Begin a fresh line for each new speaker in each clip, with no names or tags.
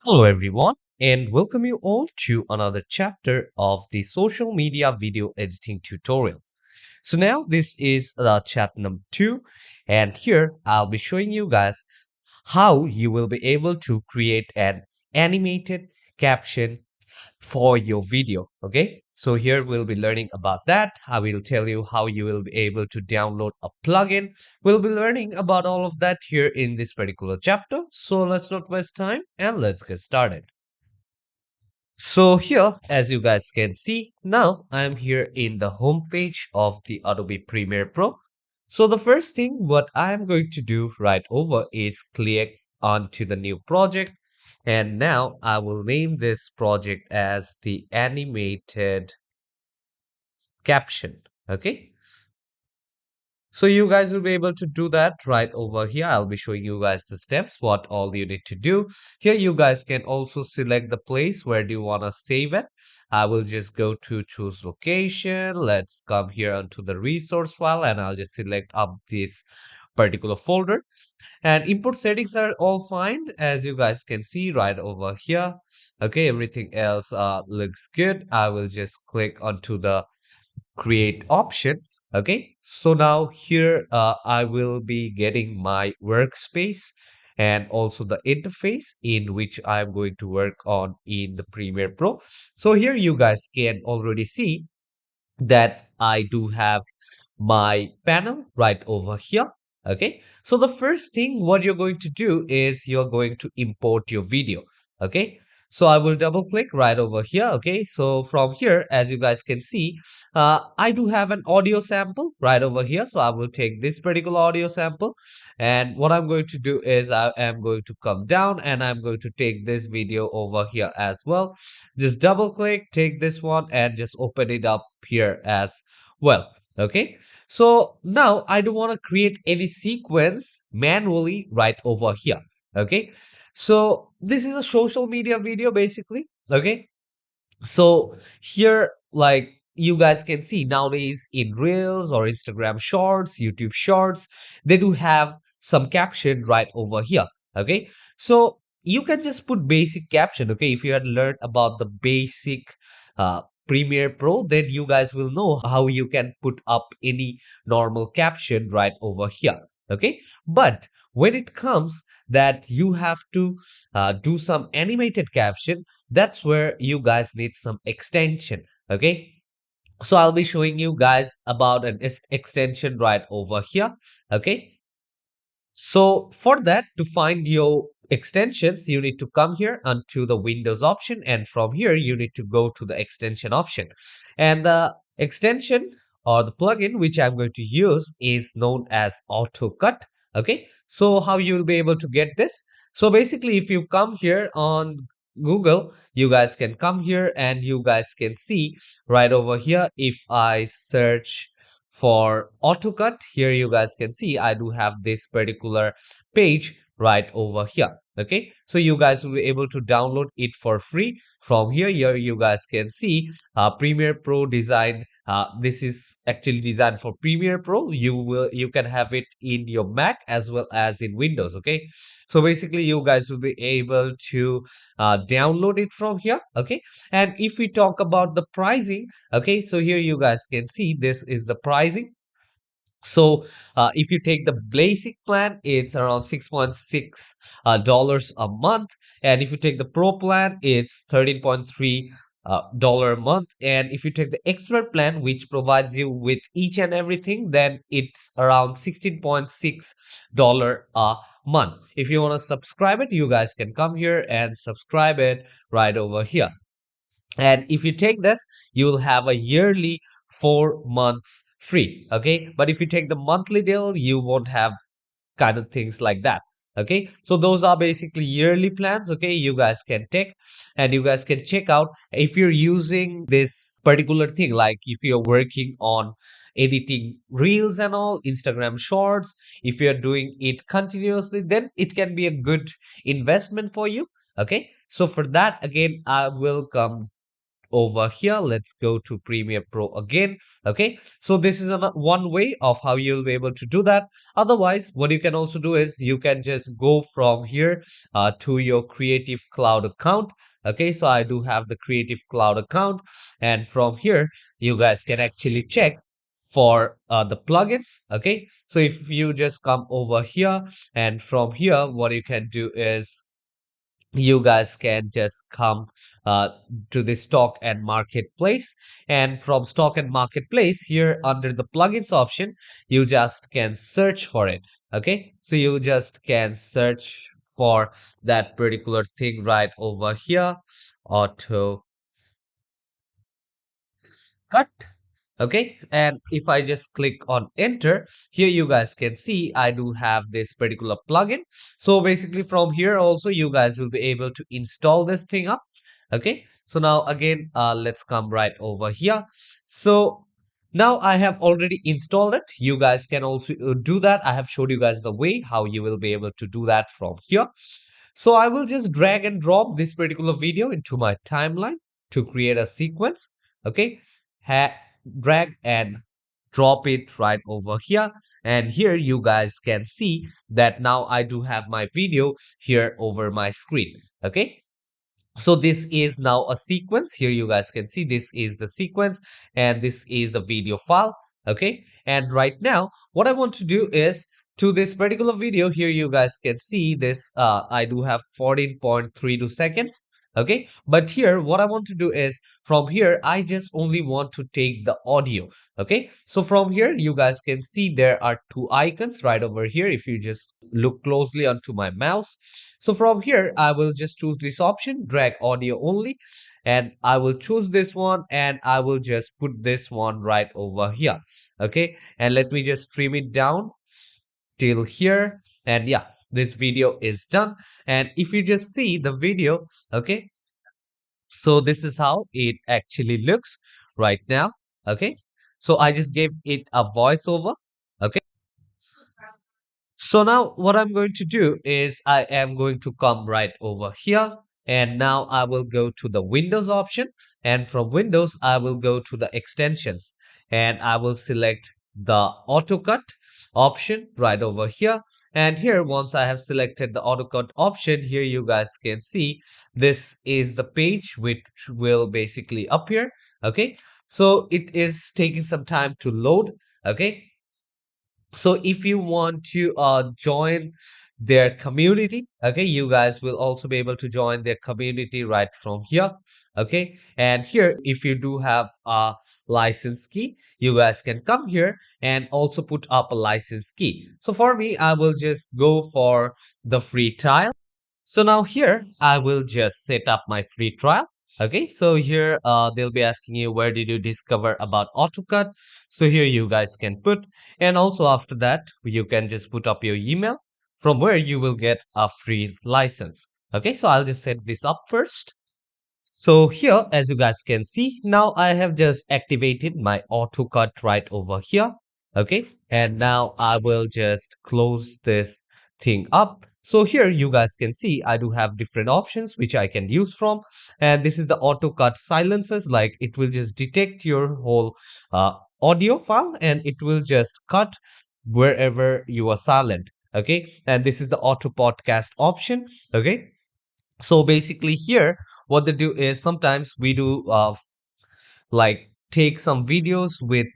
Hello, everyone, and welcome you all to another chapter of the social media video editing tutorial. So, now this is chapter number two, and here I'll be showing you guys how you will be able to create an animated caption for your video. Okay, so here we'll be learning about that. I will tell you how you will be able to download a plugin. We'll be learning about all of that here in this particular chapter. So, let's not waste time and let's get started. So here, as you guys can see, now I'm here in the home page of the Adobe Premiere Pro. So the first thing what I'm going to do right over is click onto the new project. And now I will name this project as the Animated Caption. Okay. So you guys will be able to do that right over here. I'll be showing you guys the steps, what all you need to do. Here you guys can also select the place where do you want to save it. I will just go to choose location. Let's come here onto the resource file and I'll just select up this particular folder. And import settings are all fine as you guys can see right over here. Okay, everything else looks good. I will just click onto the create option. Okay, so now here I will be getting my workspace and also the interface in which I'm going to work on in the Premiere Pro. So here you guys can already see that I do have my panel right over here. Okay, so the first thing what you're going to do is you're going to import your video. Okay, so I will double click right over here. Okay, so from here, as you guys can see, I do have an audio sample right over here. So I will take this particular audio sample, and what I'm going to do is I am going to come down and I'm going to take this video over here as well. Just double click, take this one and just open it up here as well. Okay, so now I don't want to create any sequence manually right over here. Okay, so this is a social media video basically. Okay, so here, like you guys can see nowadays in Reels or Instagram Shorts, YouTube Shorts, they do have some caption right over here. Okay, so you can just put basic caption. Okay, if you had learned about the basic Premiere Pro, then you guys will know how you can put up any normal caption right over here. Okay, but when it comes that you have to do some animated caption, that's where you guys need some extension. Okay, so I'll be showing you guys about an extension right over here. Okay, so for that, to find your extensions, you need to come here onto the Windows option, and from here you need to go to the extension option. And the extension or the plugin which I'm going to use is known as AutoCut. Okay, so how you will be able to get this? So basically, if you come here on Google, you guys can come here and you guys can see right over here. If I search for AutoCut, here you guys can see I do have this particular page right over here. Okay, so you guys will be able to download it for free from here. Here you guys can see Premiere Pro design. This is actually designed for Premiere Pro. You can have it in your Mac as well as in Windows. Okay, so basically you guys will be able to download it from here. Okay, and if we talk about the pricing, okay, so here you guys can see this is the pricing. So if you take the basic plan, it's around 6.6 dollars a month, and if you take the pro plan, it's 13.3 dollar a month. And if you take the expert plan, which provides you with each and everything, then it's around 16.6 dollar a month. If you want to subscribe it, you guys can come here and subscribe it right over here. And if you take this, you will have a yearly 4 months free. Okay, but if you take the monthly deal, you won't have kind of things like that. Okay, so those are basically yearly plans. Okay, you guys can take and you guys can check out if you're using this particular thing, like if you're working on editing reels and all Instagram shorts, if you're doing it continuously, then it can be a good investment for you. Okay, so for that, again, I will come over here, let's go to Premiere Pro again. Okay, so this is one way of how you'll be able to do that. Otherwise, what you can also do is you can just go from here to your Creative Cloud account. Okay, so I do have the Creative Cloud account, and from here you guys can actually check for the plugins. Okay, so if you just come over here, and from here what you can do is you guys can just come uh, to the stock and marketplace, and from stock and marketplace here under the plugins option you just can search for it. Okay, so you just can search for that particular thing right over here, auto cut. Okay, and if I just click on enter, here you guys can see I do have this particular plugin. So basically from here also you guys will be able to install this thing up. Okay, so now again let's come right over here. So now I have already installed it. You guys can also do that. I have showed you guys the way how you will be able to do that from here. So I will just drag and drop this particular video into my timeline to create a sequence. Okay, drag and drop it right over here, and here you guys can see that now I do have my video here over my screen. Okay, so this is now a sequence. Here you guys can see this is the sequence, and this is a video file. Okay, and right now what I want to do is to this particular video, here you guys can see this I do have 14.32 seconds. Okay, but here what I want to do is from here I just only want to take the audio. Okay, so from here you guys can see there are two icons right over here if you just look closely onto my mouse. So from here I will just choose this option, drag audio only, and I will choose this one, and I will just put this one right over here. Okay, and let me just trim it down till here, and yeah, this video is done. And if you just see the video, okay, so this is how it actually looks right now. Okay, so I just gave it a voiceover. Okay, so now what I'm going to do is I am going to come right over here, and now I will go to the Windows option, and from Windows I will go to the extensions, and I will select the AutoCut option right over here. And here once I have selected the AutoCut option, here you guys can see this is the page which will basically appear. Okay, so it is taking some time to load. Okay, so if you want to join their community, okay, you guys will also be able to join their community right from here. Okay, and here if you do have a license key, you guys can come here and also put up a license key. So for me, I will just go for the free trial. So now here I will just set up my free trial. Okay, so here they'll be asking you where did you discover about AutoCAD. So here you guys can put, and also after that you can just put up your email from where you will get a free license. Okay, so I'll just set this up first. So here, as you guys can see, now I have just activated my auto cut right over here. Okay, and now I will just close this thing up. So here you guys can see I do have different options which I can use from, and this is the auto cut silences. Like it will just detect your whole audio file and it will just cut wherever you are silent. Okay, and this is the auto podcast option. Okay, so basically here what they do is sometimes we do like take some videos with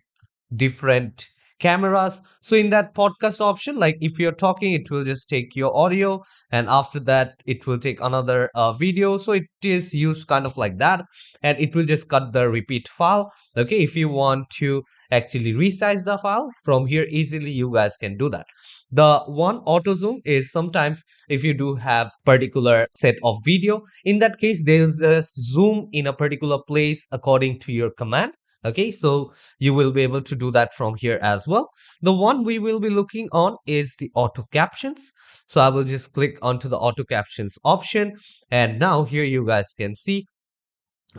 different cameras. So in that podcast option, like if you're talking, it will just take your audio, and after that it will take another video. So it is used kind of like that, and it will just cut the repeat file. Okay, if you want to actually resize the file from here easily, you guys can do that. The one auto zoom is sometimes if you do have particular set of video, in that case there's a zoom in a particular place according to your command. Okay, so you will be able to do that from here as well. The one we will be looking on is the auto captions. So I will just click onto the auto captions option, and now here you guys can see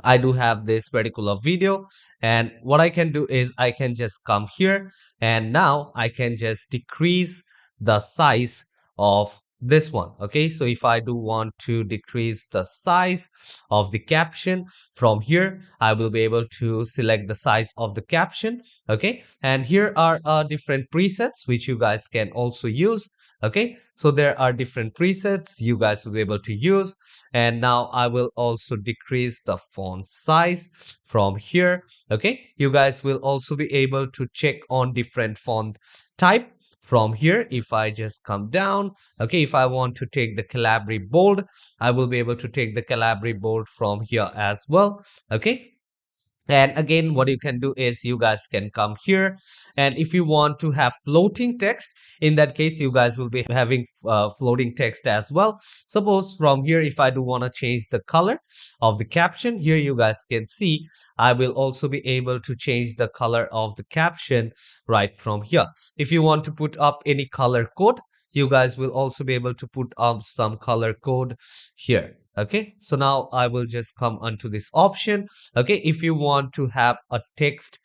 I do have this particular video, and what I can do is I can just come here, and now I can just decrease the size of this one. Okay, so if I do want to decrease the size of the caption, from here I will be able to select the size of the caption. Okay, and here are different presets which you guys can also use. Okay, so there are different presets you guys will be able to use. And now I will also decrease the font size from here. Okay, you guys will also be able to check on different font type from here. If I just come down, okay, if I want to take the Calabri bold, I will be able to take the Calabri bold from here as well. Okay, and again, what you can do is you guys can come here, and if you want to have floating text, in that case you guys will be having floating text as well. Suppose from here, if I do want to change the color of the caption, here you guys can see I will also be able to change the color of the caption right from here. If you want to put up any color code, you guys will also be able to put up some color code here. Okay, so now I will just come onto this option. Okay, if you want to have a text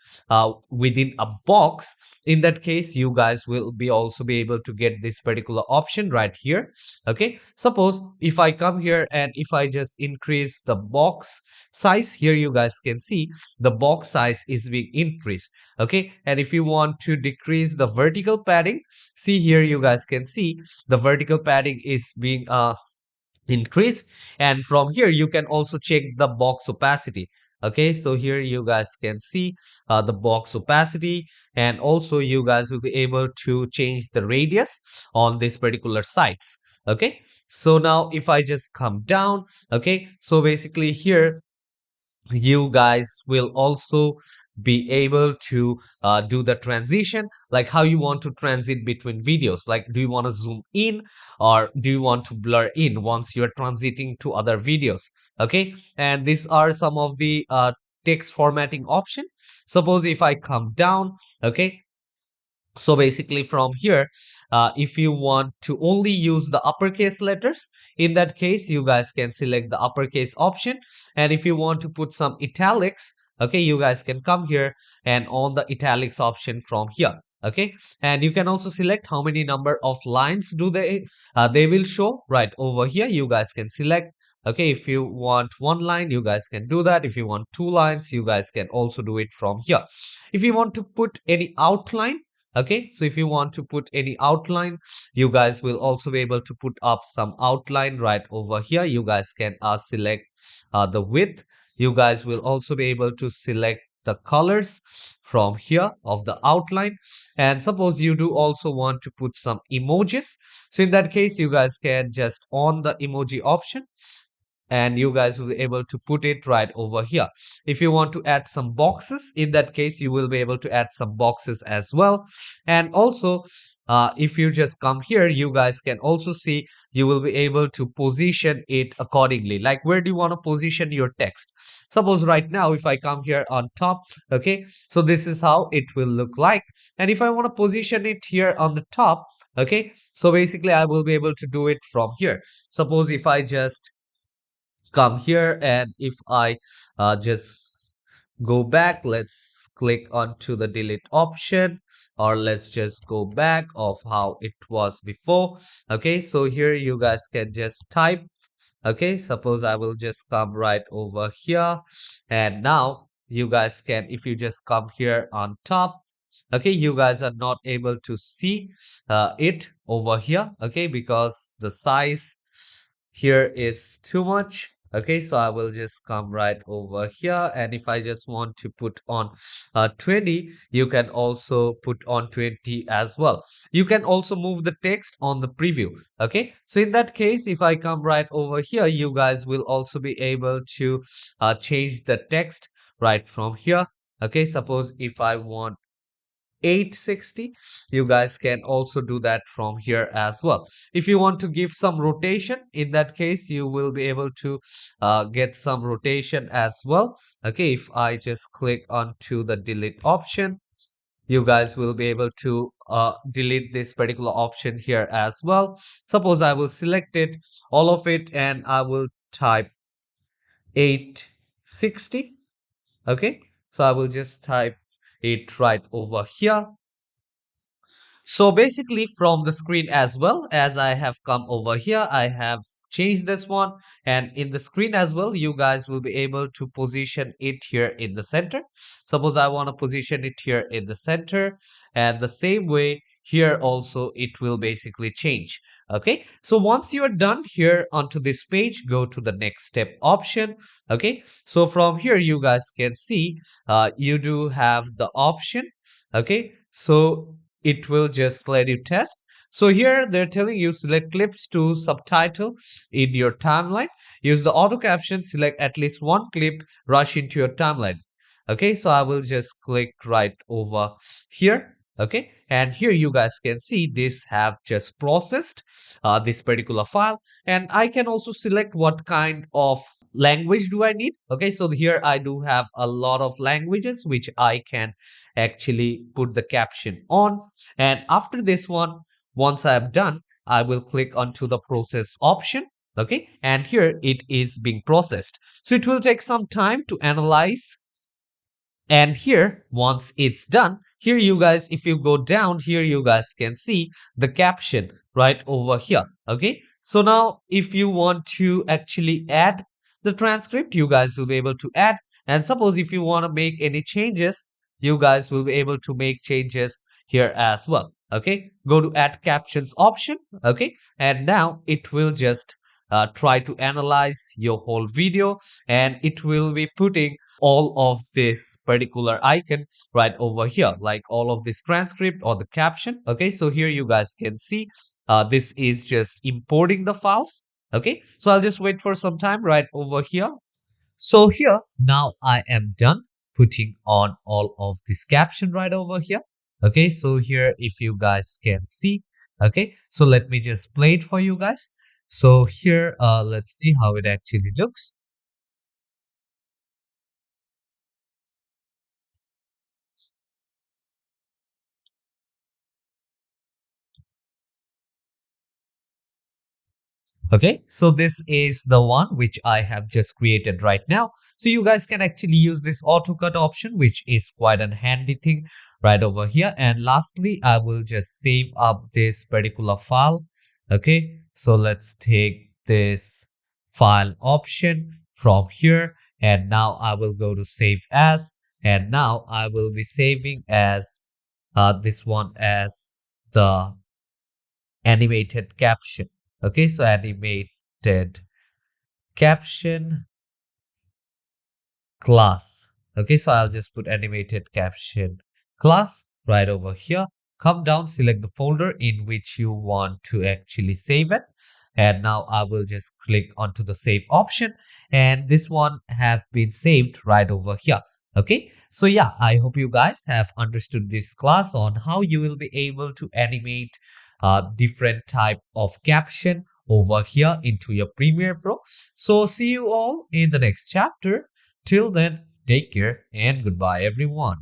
within a box, in that case you guys will be also be able to get this particular option right here. Okay, suppose if I come here and if I just increase the box size, here you guys can see the box size is being increased. Okay, and if you want to decrease the vertical padding, see here you guys can see the vertical padding is being increased. And from here you can also check the box opacity. Okay, so here you guys can see the box opacity, and also you guys will be able to change the radius on this particular sites. Okay, so now if I just come down, okay, so basically here you guys will also be able to do the transition, like how you want to transit between videos. Like, do you want to zoom in or do you want to blur in once you're transiting to other videos? Okay, and these are some of the text formatting option. Suppose if I come down, okay, so basically from here, if you want to only use the uppercase letters, in that case, you guys can select the uppercase option. And if you want to put some italics, okay, you guys can come here and on the italics option from here. Okay, and you can also select how many number of lines do they will show right over here. You guys can select. Okay, if you want one line, you guys can do that. If you want two lines, you guys can also do it from here. If you want to put any outline, okay, so if you want to put any outline, you guys will also be able to put up some outline right over here. You guys can select the width. You guys will also be able to select the colors from here of the outline. And suppose you do also want to put some emojis, so in that case you guys can just on the emoji option, and you guys will be able to put it right over here. If you want to add some boxes, in that case you will be able to add some boxes as well. And also if you just come here, you guys can also see you will be able to position it accordingly. Like, where do you want to position your text? Suppose right now if I come here on top, okay, so this is how it will look like. And if I want to position it here on the top, okay, so basically I will be able to do it from here. Suppose if I just come here and if I just go back, let's click onto the delete option, or let's just go back of how it was before. Okay, so here you guys can just type. Okay, suppose I will just come right over here, and now you guys can, if you just come here on top, okay, you guys are not able to see it over here, okay, because the size here is too much. Okay, so I will just come right over here, and if I just want to put on 20, you can also put on 20 as well. You can also move the text on the preview. Okay, so in that case, if I come right over here, you guys will also be able to change the text right from here. Okay, suppose if I want 860, you guys can also do that from here as well. If you want to give some rotation, in that case you will be able to get some rotation as well. Okay, if I just click onto the delete option, you guys will be able to delete this particular option here as well. Suppose I will select it, all of it, and I will type 860. Okay, so I will just type it right over here. So basically from the screen as well, as I have come over here, I have changed this one, and in the screen as well, you guys will be able to position it here in the center. Suppose I want to position it here in the center, and the same way here also it will basically change. Okay, so once you are done here onto this page, go to the next step option. Okay, so from here you guys can see you do have the option. Okay, so it will just let you test. So here they're telling you select clips to subtitle in your timeline. Use the auto caption, select at least one clip, rush into your timeline. Okay, so I will just click right over here. Okay, and here you guys can see this have just processed this particular file, and I can also select what kind of language do I need. Okay, so here I do have a lot of languages which I can actually put the caption on. And after this one, once I am done, I will click onto the process option. Okay, and here it is being processed. So it will take some time to analyze, and here, once it's done, here you guys, if you go down here, you guys can see the caption right over here. Okay, so now if you want to actually add the transcript, you guys will be able to add. And suppose if you want to make any changes, you guys will be able to make changes here as well. Okay, go to add captions option. Okay, and now it will just try to analyze your whole video, and it will be putting all of this particular icon right over here, like all of this transcript or the caption. Okay, so here you guys can see this is just importing the files. Okay, so I'll just wait for some time right over here. So here now I am done putting on all of this caption right over here. Okay, so here if you guys can see, okay, so let me just play it for you guys. So here let's see how it actually looks. Okay, so this is the one which I have just created right now. So you guys can actually use this auto cut option, which is quite a handy thing right over here. And lastly, I will just save up this particular file. Okay, so let's take this file option from here. And now I will go to save as. And now I will be saving as this one as the animated caption. Okay, so animated caption class. Okay, so I'll just put animated caption class right over here. Come down, select the folder in which you want to actually save it. And now I will just click onto the save option. And this one have been saved right over here. Okay, so yeah, I hope you guys have understood this class on how you will be able to animate different type of caption over here into your Premiere Pro. So see you all in the next chapter. Till then, take care and goodbye, everyone.